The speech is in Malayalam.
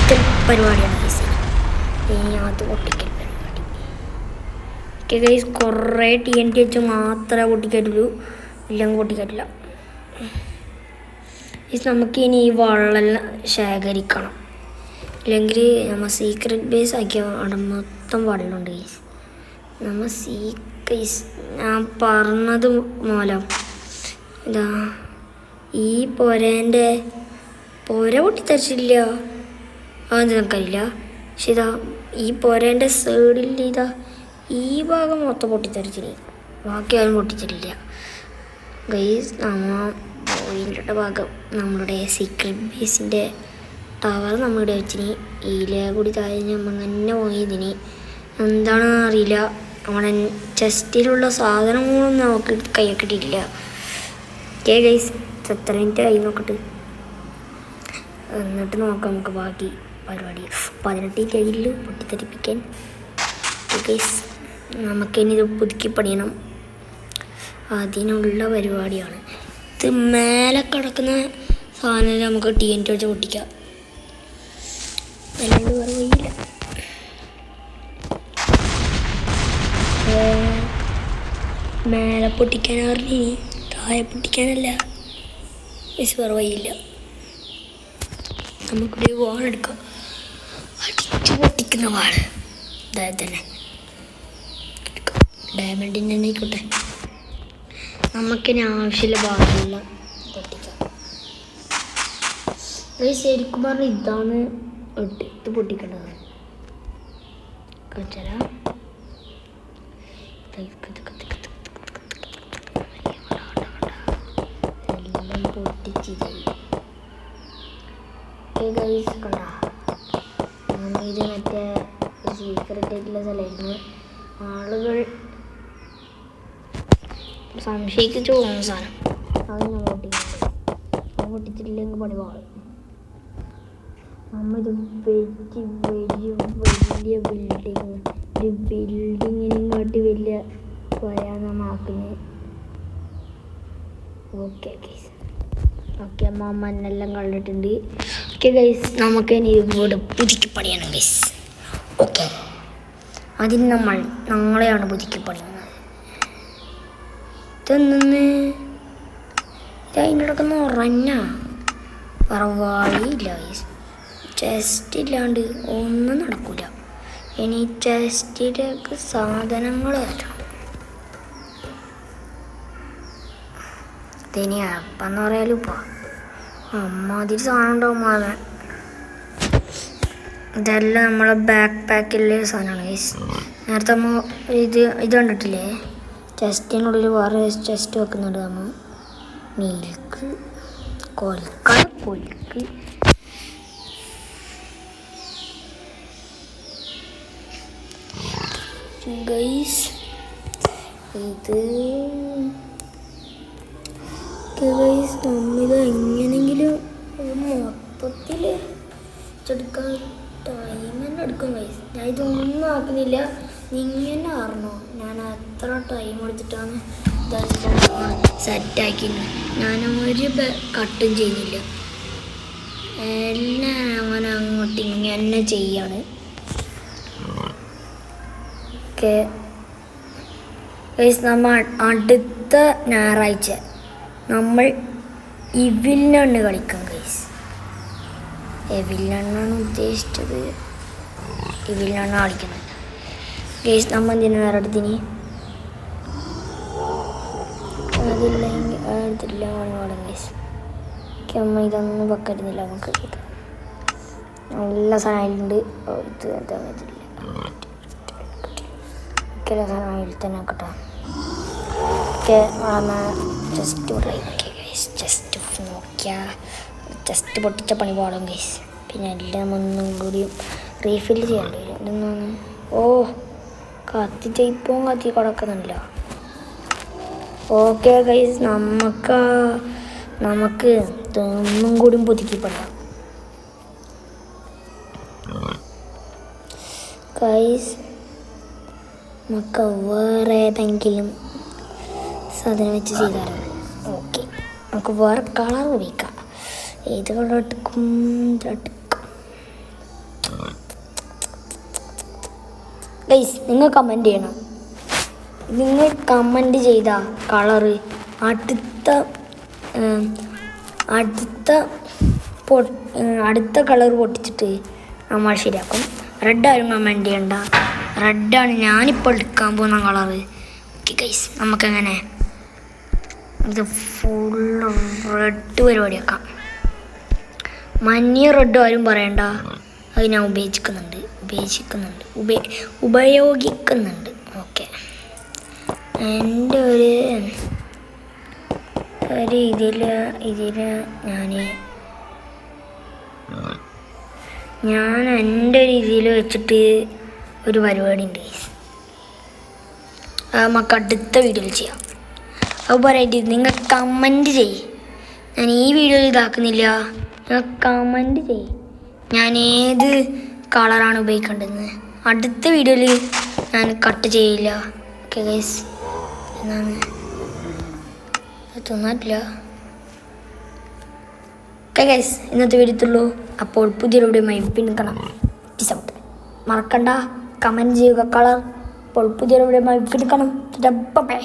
പൊട്ടിക്കൽ പരിപാടിയാണ് ഗൈസ്. ഇനി അത് പൊട്ടിക്കൽ പരിപാടി. ഓക്കെ ഗൈസ്, കുറേ TNT വെച്ച് മാത്രമേ പൊട്ടിക്കാറ്റുള്ളൂ, ഇല്ലെങ്കിൽ പൊട്ടിക്കാറ്റില്ല ഗൈസ്. നമുക്കിനി ഈ വെള്ളം ശേഖരിക്കണം, ഇല്ലെങ്കിൽ നമ്മൾ സീക്രട്ട് ബേസ് ആക്കിയ അവിടെ മൊത്തം വെള്ളമുണ്ട് ഗൈസ്. നമ്മൾ ഗൈസ് ഞാൻ പറഞ്ഞത് മൂലം ഇതാ ഈ പൊരേൻ്റെ പൊര പൊട്ടിത്തരിച്ചില്ല, അതെന്ത് നമുക്കറിയില്ല. പക്ഷെ ഇതാ ഈ പൊരേൻ്റെ സൈഡിൽ ഇതാ ഈ ഭാഗം മൊത്തം പൊട്ടിത്തെറിച്ചില്ല, ബാക്കി ആരും പൊട്ടിച്ചിട്ടില്ല ഗൈസ്. നമ്മൾ പോയിൻ്റെ ഭാഗം നമ്മളുടെ സീക്രട്ട് ബേസിൻ്റെ ടവർ നമ്മളിവിടെ വെച്ചിന് ഈല കൂടി താഴെ നമ്മൾ തന്നെ പോയതിന് എന്താണെന്ന് അറിയില്ല. നമ്മുടെ ചെസ്റ്റിലുള്ള സാധനങ്ങളൊന്നും നമുക്ക് കൈക്കിട്ടില്ല. ഓക്കെ ഗൈസ്, എത്ര മിനിറ്റ് ആയി നോക്കട്ടെ, എന്നിട്ട് നോക്കാം നമുക്ക് ബാക്കി പരിപാടി. 18 കയ്യിൽ പൊട്ടിത്തെറിപ്പിക്കാൻ ഗൈസ്. നമുക്കിനി ഇത് പുതുക്കി പണിയണം, അതിനുള്ള പരിപാടിയാണ്. ഇത് മേലെ കിടക്കുന്ന സാധനം നമുക്ക് TNT വെച്ച് പൊട്ടിക്കാം, അല്ലാണ്ട് വേറെ വഴിയില്ല. മേലെ പൊട്ടിക്കാൻ അറിഞ്ഞി, താഴെ പൊട്ടിക്കാനല്ല ഗൈസ്, വേറെ വഴിയില്ല. നമുക്കൊരു വാളെടുക്കാം, അടിച്ചു പൊട്ടിക്കുന്ന വാള്, അതായത് തന്നെ ഡയമണ്ടിൻ്റെ തന്നെ ആയിക്കോട്ടെ. നമുക്കിനി ആവശ്യമില്ല ഭാഗമെല്ലാം പൊട്ടിക്കാം. ശരിക്കും പറഞ്ഞാൽ ഇതാണ് ഇത് പൊട്ടിക്കേണ്ടത്. കളിച്ചാലാ എല്ലാം പൊട്ടിച്ചിരി കണ്ട. ഇത് മറ്റേ സീക്രട്ട് ആയിട്ടുള്ള സ്ഥലമായിരുന്നു. ആളുകൾ സംശയിച്ചു പോകുന്ന സാധനം, അത് ഞാൻ പൊട്ടിക്കുന്നുണ്ട്. അത് പൊട്ടിച്ചിട്ടില്ലെങ്കിൽ പണി പാടും. നമ്മളിത് വലിയ ബിൽഡിങ്, ഒരു ബിൽഡിങ്ങിനും കാട്ടി വലിയ വരാനാക്കുന്നത്. ഓക്കെ ഗൈസ്, ഓക്കെ അമ്മ മണ്ണെല്ലാം കണ്ടിട്ടുണ്ട്. ഓക്കെ ഗൈസ്, നമുക്ക് ഇനി വീട് പുതുക്കി പണിയണം ഗൈസ്. ഓക്കെ, അതിന് ഞങ്ങളെയാണ് പുതുക്കി പണിയുന്നത്. ഇതൊന്ന് ഇതിൻ്റെ ഇടയ്ക്കൊന്ന് ഉറഞ്ഞ വേറെ വഴിയില്ല ഗൈസ്. ചെസ്റ്റ് ഇല്ലാണ്ട് ഒന്നും നടക്കില്ല. ഇനി ചെസ്റ്റിലേക്ക് സാധനങ്ങൾ കയറ്റണം. ഇതിനി എപ്പെന്ന് പറയാലും ഇപ്പോൾ അമ്മാതിരി സാധനം ഉണ്ടാവും മാറാൻ. ഇതെല്ലാം നമ്മളെ ബാക്ക് പാക്കിലെ സാധനമാണ് ഗൈസ്. നേരത്തെ നമ്മൾ ഇത് കണ്ടിട്ടില്ലേ, ചെസ്റ്റിനുള്ളിൽ വേറെ ചെസ്റ്റ് വെക്കുന്നുണ്ട്. നമ്മൾ മിൽക്ക് കൊൽക്ക് ഗൈസ്. ഇത് നമ്മിത് എങ്ങനെങ്കിലും മൊത്തത്തിൽ എടുക്കാൻ ടൈം തന്നെ എടുക്കും ഗൈസ്. ഞാൻ ഇതൊന്നും ആക്കുന്നില്ല, ഇങ്ങനെ അറിഞ്ഞോ ഞാൻ എത്ര ടൈം എടുത്തിട്ടാണ് സെറ്റാക്കിയത്. ഞാൻ ഒരു കട്ടും ചെയ്യുന്നില്ല, എല്ലാം അങ്ങനെ അങ്ങോട്ട് ഇങ്ങനെ ചെയ്യാണ്. ഓക്കെ ഗൈസ്, നമ്മൾ അടുത്ത ഞായറാഴ്ച നമ്മൾ ഇവിലാണ് കളിക്കാം ഗൈസ്. എവിലാണ് ഉദ്ദേശിച്ചത്, ഇവിലാണ് കളിക്കുന്നത് ഗൈസ്. നമ്മൾ എന്തിനാണ് വേറെ അടുത്തിന് അതില്ലെങ്കിൽ അടുത്തില്ല പാടും ഗൈസ്. അമ്മ ഇതൊന്നും വെക്കരുന്നില്ല, നമുക്ക് നല്ല സാധനമായിട്ടുണ്ട്. ഇത് എന്താ ഇതില്ല, ഒക്കെ സാധനമായിട്ട് തന്നെ ആക്കട്ടെ. ഒക്കെ ജസ്റ്റ് ജസ്റ്റ് നോക്കിയാൽ ജസ്റ്റ് പൊട്ടിച്ച പണി പാടും ഗൈസ്. പിന്നെ എല്ലാം ഒന്നും കൂടി റീഫില്ല് ചെയ്യേണ്ടി വരും. ഇതൊന്നും കത്തിച്ച ഇപ്പം കത്തി കിടക്കുന്നുണ്ടല്ലോ. ഓക്കെ ഗൈസ്, നമുക്ക് ഒന്നും കൂടി പുതുക്കിപ്പെടാം ഗൈസ്. നമുക്ക് വേറെ ഏതെങ്കിലും സാധനം വെച്ച് ചെയ്താലോ. ഓക്കെ, നമുക്ക് വേറെ കളർ ഉപയോഗിക്കാം. ഏത് കളർ എടുക്കും? ഗൈസ് നിങ്ങൾ കമൻറ്റ് ചെയ്യണം. നിങ്ങൾ കമൻറ്റ് ചെയ്ത കളറ് അടുത്ത കളർ പൊട്ടിച്ചിട്ട് നമ്മൾ ശരിയാക്കും. റെഡ് ആരും കമൻറ്റ് ചെയ്യണ്ട. റെഡാണ് ഞാനിപ്പോൾ എടുക്കാൻ പോകുന്ന കളറ്. ഓക്കെ ഗൈസ്, നമുക്കങ്ങനെ ഇത് ഫുൾ റെഡ് പരിപാടിയാക്കാം. മഞ്ഞ റെഡ് ആരും പറയണ്ട, അത് ഞാൻ ഉപയോഗിക്കുന്നുണ്ട്. ഓക്കെ, എൻ്റെ ഒരു ഇതിൽ ഞാൻ എൻ്റെ ഒരു ഇതിൽ വെച്ചിട്ട് ഒരു പരിപാടി ഉണ്ട്. അത് നമുക്ക് അടുത്ത വീഡിയോയിൽ ചെയ്യാം. അത് പറയട്ടെ, നിങ്ങൾ കമൻറ്റ് ചെയ്യ്. ഞാൻ ഈ വീഡിയോയിൽ ഇതാക്കുന്നില്ല, നിങ്ങൾ കമൻറ്റ് ചെയ്യ് ഞാൻ ഏത് കളറാണ് ഉപയോഗിക്കേണ്ടതെന്ന്. അടുത്ത വീഡിയോയിൽ ഞാൻ കട്ട് ചെയ്യില്ല. ഓക്കെ ഗൈസ്, എന്നാണ് തോന്നാറ്റില്ല. ഓക്കെ ഗൈസ്, ഇന്നത്തെ വീഡിയോത്തുള്ളൂ. അപ്പോൾ പുതിയൊരു പിന്തുണക്കണം. മറക്കണ്ട, കമൻറ്റ് ചെയ്യുക കളർ. അപ്പോൾ പുതിയൊരു പിന്തുണക്കണം. ബൈ.